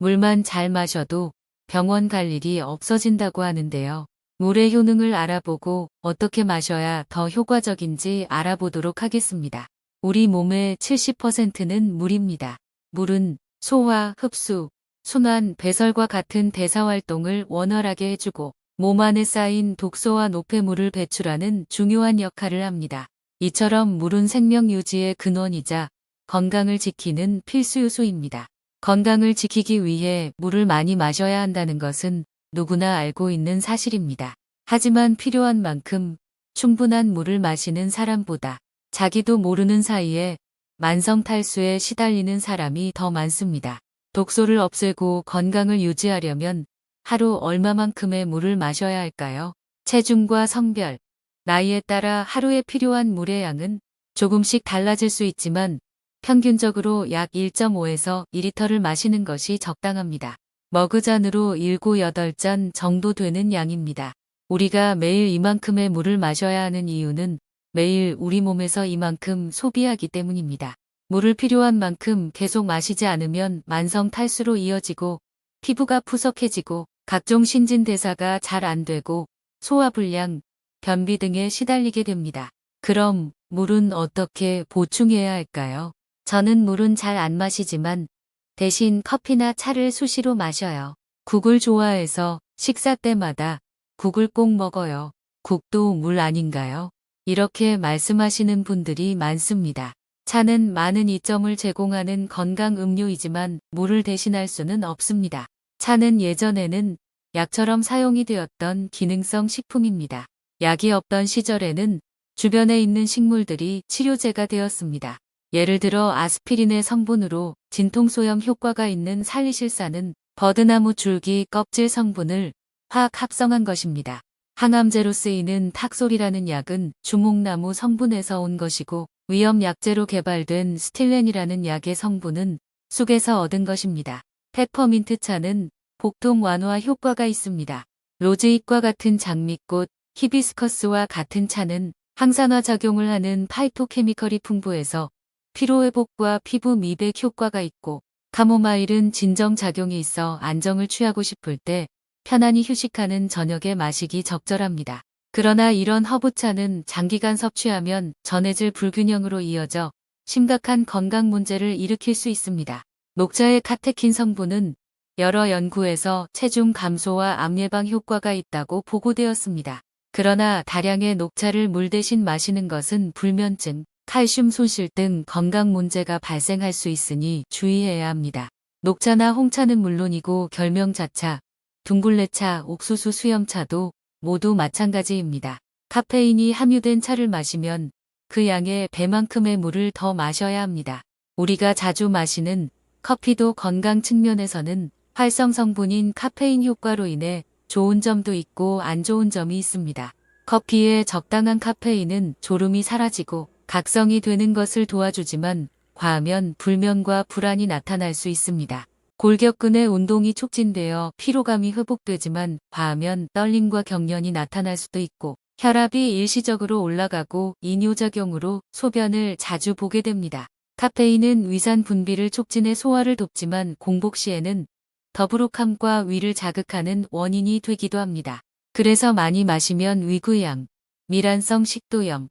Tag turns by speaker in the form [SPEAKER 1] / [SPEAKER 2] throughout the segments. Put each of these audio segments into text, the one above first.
[SPEAKER 1] 물만 잘 마셔도 병원 갈 일이 없어진다고 하는데요. 물의 효능을 알아보고 어떻게 마셔야 더 효과적인지 알아보도록 하겠습니다. 우리 몸의 70%는 물입니다. 물은 소화, 흡수, 순환, 배설과 같은 대사활동을 원활하게 해주고 몸 안에 쌓인 독소와 노폐물을 배출하는 중요한 역할을 합니다. 이처럼 물은 생명 유지의 근원이자 건강을 지키는 필수 요소입니다. 건강을 지키기 위해 물을 많이 마셔야 한다는 것은 누구나 알고 있는 사실입니다. 하지만 필요한 만큼 충분한 물을 마시는 사람보다 자기도 모르는 사이에 만성 탈수에 시달리는 사람이 더 많습니다. 독소를 없애고 건강을 유지하려면 하루 얼마만큼의 물을 마셔야 할까요? 체중과 성별, 나이에 따라 하루에 필요한 물의 양은 조금씩 달라질 수 있지만 평균적으로 약 1.5에서 2리터를 마시는 것이 적당합니다. 머그잔으로 7, 8잔 정도 되는 양입니다. 우리가 매일 이만큼의 물을 마셔야 하는 이유는 매일 우리 몸에서 이만큼 소비하기 때문입니다. 물을 필요한 만큼 계속 마시지 않으면 만성 탈수로 이어지고 피부가 푸석해지고 각종 신진대사가 잘 안 되고 소화불량, 변비 등에 시달리게 됩니다. 그럼 물은 어떻게 보충해야 할까요? 저는 물은 잘 안 마시지만 대신 커피나 차를 수시로 마셔요. 국을 좋아해서 식사 때마다 국을 꼭 먹어요. 국도 물 아닌가요? 이렇게 말씀하시는 분들이 많습니다. 차는 많은 이점을 제공하는 건강 음료이지만 물을 대신할 수는 없습니다. 차는 예전에는 약처럼 사용이 되었던 기능성 식품입니다. 약이 없던 시절에는 주변에 있는 식물들이 치료제가 되었습니다. 예를 들어 아스피린의 성분으로 진통소염 효과가 있는 살리실산은 버드나무 줄기 껍질 성분을 화학 합성한 것입니다. 항암제로 쓰이는 탁솔이라는 약은 주목나무 성분에서 온 것이고 위염약제로 개발된 스틸렌이라는 약의 성분은 쑥에서 얻은 것입니다. 페퍼민트 차는 복통 완화 효과가 있습니다. 로즈잎과 같은 장미꽃, 히비스커스와 같은 차는 항산화 작용을 하는 파이토케미컬이 풍부해서 피로회복과 피부 미백 효과가 있고 카모마일은 진정작용이 있어 안정을 취하고 싶을 때 편안히 휴식하는 저녁에 마시기 적절합니다. 그러나 이런 허브차는 장기간 섭취하면 전해질 불균형으로 이어져 심각한 건강 문제를 일으킬 수 있습니다. 녹차의 카테킨 성분은 여러 연구에서 체중 감소와 암 예방 효과가 있다고 보고되었습니다. 그러나 다량의 녹차를 물 대신 마시는 것은 불면증, 칼슘 손실 등 건강 문제가 발생할 수 있으니 주의해야 합니다. 녹차나 홍차는 물론이고 결명자차, 둥글레차, 옥수수 수염차도 모두 마찬가지입니다. 카페인이 함유된 차를 마시면 그 양의 배만큼의 물을 더 마셔야 합니다. 우리가 자주 마시는 커피도 건강 측면에서는 활성 성분인 카페인 효과로 인해 좋은 점도 있고 안 좋은 점이 있습니다. 커피의 적당한 카페인은 졸음이 사라지고 각성이 되는 것을 도와주지만 과하면 불면과 불안이 나타날 수 있습니다. 골격근의 운동이 촉진되어 피로감이 회복되지만 과하면 떨림과 경련이 나타날 수도 있고 혈압이 일시적으로 올라가고 이뇨작용으로 소변을 자주 보게 됩니다. 카페인은 위산 분비를 촉진해 소화를 돕지만 공복 시에는 더부룩함과 위를 자극하는 원인이 되기도 합니다. 그래서 많이 마시면 위궤양, 미란성 식도염,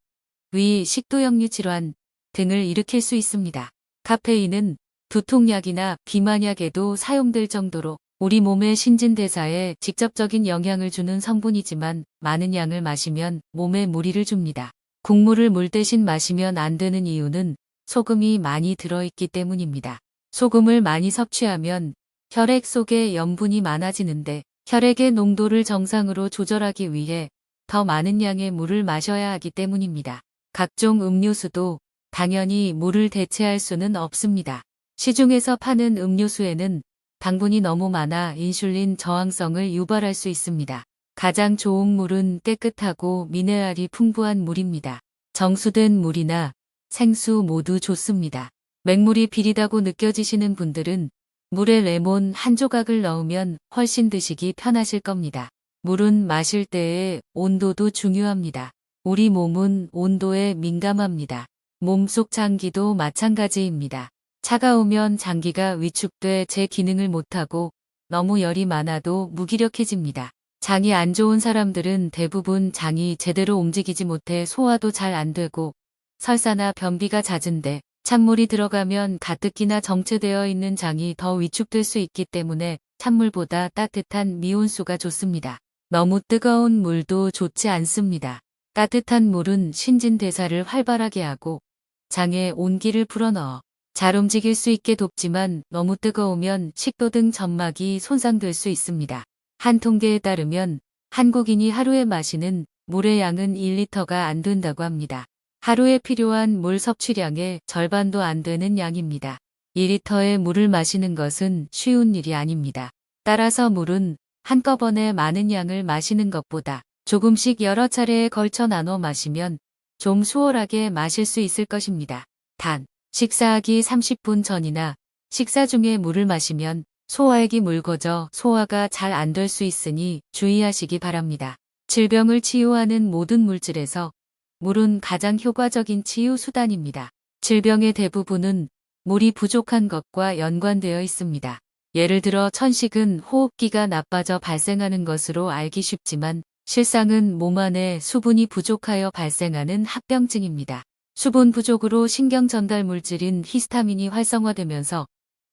[SPEAKER 1] 위 식도역류 질환 등을 일으킬 수 있습니다. 카페인은 두통약이나 비만약에도 사용될 정도로 우리 몸의 신진대사에 직접적인 영향을 주는 성분이지만 많은 양을 마시면 몸에 무리를 줍니다. 국물을 물 대신 마시면 안 되는 이유는 소금이 많이 들어있기 때문입니다. 소금을 많이 섭취하면 혈액 속에 염분이 많아지는데 혈액의 농도를 정상으로 조절하기 위해 더 많은 양의 물을 마셔야 하기 때문입니다. 각종 음료수도 당연히 물을 대체할 수는 없습니다. 시중에서 파는 음료수에는 당분이 너무 많아 인슐린 저항성을 유발할 수 있습니다. 가장 좋은 물은 깨끗하고 미네랄이 풍부한 물입니다. 정수된 물이나 생수 모두 좋습니다. 맹물이 비리다고 느껴지시는 분들은 물에 레몬 한 조각을 넣으면 훨씬 드시기 편하실 겁니다. 물은 마실 때의 온도도 중요합니다. 우리 몸은 온도에 민감합니다. 몸속 장기도 마찬가지입니다. 차가우면 장기가 위축돼 제 기능을 못하고 너무 열이 많아도 무기력해집니다. 장이 안 좋은 사람들은 대부분 장이 제대로 움직이지 못해 소화도 잘 안 되고 설사나 변비가 잦은데 찬물이 들어가면 가뜩이나 정체되어 있는 장이 더 위축될 수 있기 때문에 찬물보다 따뜻한 미온수가 좋습니다. 너무 뜨거운 물도 좋지 않습니다. 따뜻한 물은 신진대사를 활발하게 하고 장에 온기를 불어넣어 잘 움직일 수 있게 돕지만 너무 뜨거우면 식도 등 점막이 손상될 수 있습니다. 한 통계에 따르면 한국인이 하루에 마시는 물의 양은 1리터가 안 된다고 합니다. 하루에 필요한 물 섭취량의 절반도 안 되는 양입니다. 2리터의 물을 마시는 것은 쉬운 일이 아닙니다. 따라서 물은 한꺼번에 많은 양을 마시는 것보다 조금씩 여러 차례에 걸쳐 나눠 마시면 좀 수월하게 마실 수 있을 것입니다. 단, 식사하기 30분 전이나 식사 중에 물을 마시면 소화액이 묽어져 소화가 잘 안 될 수 있으니 주의하시기 바랍니다. 질병을 치유하는 모든 물질에서 물은 가장 효과적인 치유 수단입니다. 질병의 대부분은 물이 부족한 것과 연관되어 있습니다. 예를 들어 천식은 호흡기가 나빠져 발생하는 것으로 알기 쉽지만 실상은 몸 안에 수분이 부족하여 발생하는 합병증입니다. 수분 부족으로 신경 전달 물질인 히스타민이 활성화되면서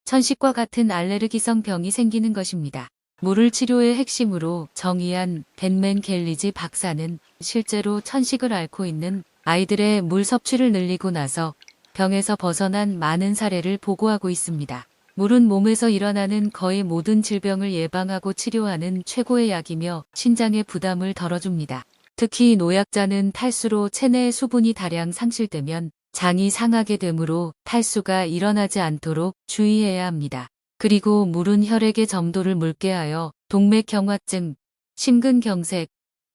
[SPEAKER 1] 천식과 같은 알레르기성 병이 생기는 것입니다. 물을 치료의 핵심으로 정의한 벤맨 갤리지 박사는 실제로 천식을 앓고 있는 아이들의 물 섭취를 늘리고 나서 병에서 벗어난 많은 사례를 보고하고 있습니다. 물은 몸에서 일어나는 거의 모든 질병을 예방하고 치료하는 최고의 약이며 신장의 부담을 덜어줍니다. 특히 노약자는 탈수로 체내의 수분이 다량 상실되면 장이 상하게 되므로 탈수가 일어나지 않도록 주의해야 합니다. 그리고 물은 혈액의 점도를 묽게 하여 동맥경화증, 심근경색,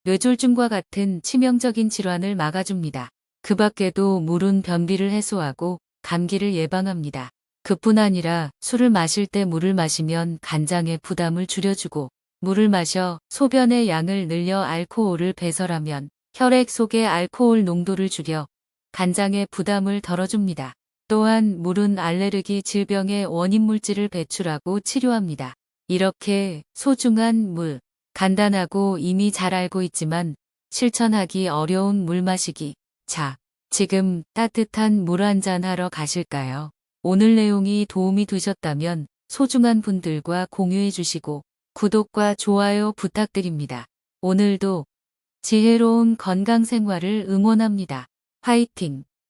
[SPEAKER 1] 뇌졸중과 같은 치명적인 질환을 막아줍니다. 그 밖에도 물은 변비를 해소하고 감기를 예방합니다. 그뿐 아니라 술을 마실 때 물을 마시면 간장의 부담을 줄여주고 물을 마셔 소변의 양을 늘려 알코올을 배설하면 혈액 속의 알코올 농도를 줄여 간장의 부담을 덜어줍니다. 또한 물은 알레르기 질병의 원인 물질을 배출하고 치료합니다. 이렇게 소중한 물, 간단하고 이미 잘 알고 있지만 실천하기 어려운 물 마시기. 자, 지금 따뜻한 물 한 잔 하러 가실까요? 오늘 내용이 도움이 되셨다면 소중한 분들과 공유해 주시고 구독과 좋아요 부탁드립니다. 오늘도 지혜로운 건강 생활을 응원합니다. 화이팅!